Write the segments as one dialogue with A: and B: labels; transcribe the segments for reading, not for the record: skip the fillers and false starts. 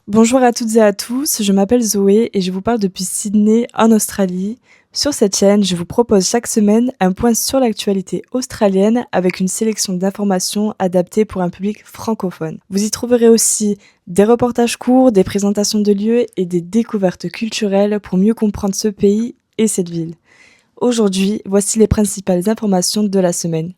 A: Bonjour à toutes et à tous, je m'appelle Zoé et je vous parle depuis Sydney en Australie. Sur cette chaîne, je vous propose chaque semaine un point sur l'actualité australienne avec une sélection d'informations adaptées pour un public francophone. Vous y trouverez aussi des reportages courts, des présentations de lieux et des découvertes culturelles pour mieux comprendre ce pays et cette ville. Aujourd'hui, voici les principales informations de la semaine.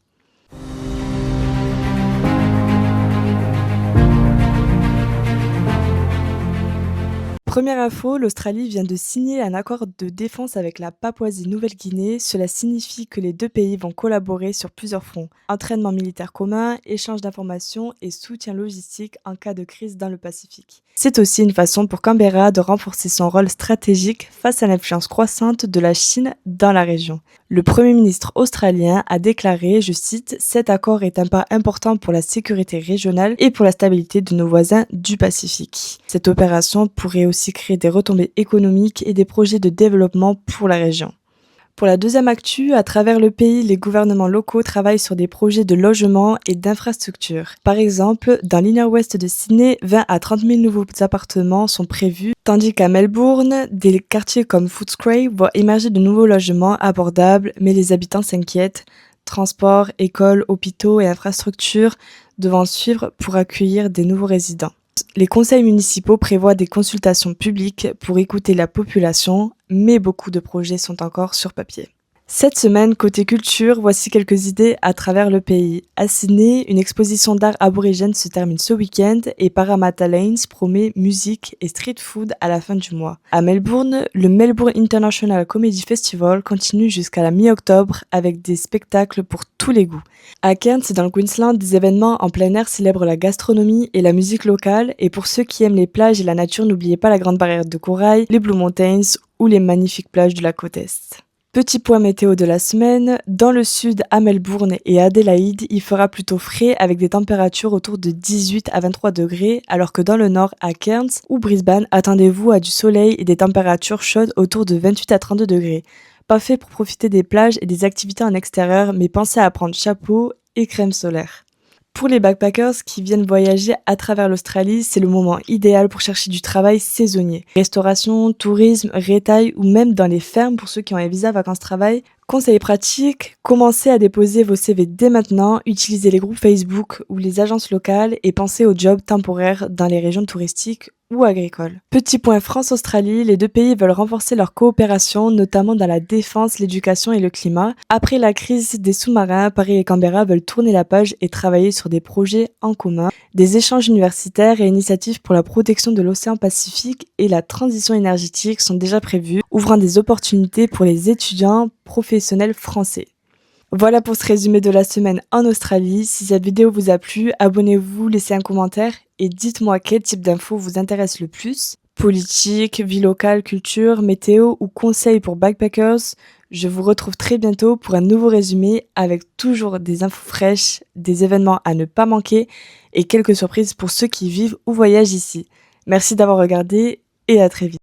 A: Première info, l'Australie vient de signer un accord de défense avec la Papouasie-Nouvelle-Guinée. Cela signifie que les deux pays vont collaborer sur plusieurs fronts. Entraînement militaire commun, échange d'informations et soutien logistique en cas de crise dans le Pacifique. C'est aussi une façon pour Canberra de renforcer son rôle stratégique face à l'influence croissante de la Chine dans la région. Le Premier ministre australien a déclaré, je cite, « Cet accord est un pas important pour la sécurité régionale et pour la stabilité de nos voisins du Pacifique. » Cette opération pourrait aussi créer des retombées économiques et des projets de développement pour la région. Pour la deuxième actu, à travers le pays, les gouvernements locaux travaillent sur des projets de logement et d'infrastructures. Par exemple, dans l'inner west de Sydney, 20 à 30 000 nouveaux appartements sont prévus, tandis qu'à Melbourne, des quartiers comme Footscray voient émerger de nouveaux logements abordables, mais les habitants s'inquiètent. Transports, écoles, hôpitaux et infrastructures devant suivre pour accueillir des nouveaux résidents. Les conseils municipaux prévoient des consultations publiques pour écouter la population, mais beaucoup de projets sont encore sur papier. Cette semaine, côté culture, voici quelques idées à travers le pays. À Sydney, une exposition d'art aborigène se termine ce week-end et Parramatta Lanes promet musique et street food à la fin du mois. À Melbourne, le Melbourne International Comedy Festival continue jusqu'à la mi-octobre avec des spectacles pour tous les goûts. À Cairns, dans le Queensland, des événements en plein air célèbrent la gastronomie et la musique locale. Et pour ceux qui aiment les plages et la nature, n'oubliez pas la Grande Barrière de Corail, les Blue Mountains ou les magnifiques plages de la côte Est. Petit point météo de la semaine, dans le sud à Melbourne et Adélaïde, il fera plutôt frais avec des températures autour de 18 à 23 degrés, alors que dans le nord à Cairns ou Brisbane, attendez-vous à du soleil et des températures chaudes autour de 28 à 32 degrés. Pas fait pour profiter des plages et des activités en extérieur, mais pensez à prendre chapeau et crème solaire. Pour les backpackers qui viennent voyager à travers l'Australie, c'est le moment idéal pour chercher du travail saisonnier. Restauration, tourisme, retail ou même dans les fermes pour ceux qui ont un visa vacances-travail. Conseils pratiques, commencez à déposer vos CV dès maintenant, utilisez les groupes Facebook ou les agences locales et pensez aux jobs temporaires dans les régions touristiques ou agricoles. Petit point France-Australie, les deux pays veulent renforcer leur coopération, notamment dans la défense, l'éducation et le climat. Après la crise des sous-marins, Paris et Canberra veulent tourner la page et travailler sur des projets en commun. Des échanges universitaires et initiatives pour la protection de l'océan Pacifique et la transition énergétique sont déjà prévus, ouvrant des opportunités pour les étudiants professionnels français. Voilà pour ce résumé de la semaine en Australie. Si cette vidéo vous a plu, abonnez-vous, laissez un commentaire et dites-moi quel type d'infos vous intéresse le plus. Politique, vie locale, culture, météo ou conseils pour backpackers. Je vous retrouve très bientôt pour un nouveau résumé avec toujours des infos fraîches, des événements à ne pas manquer et quelques surprises pour ceux qui vivent ou voyagent ici. Merci d'avoir regardé et à très vite.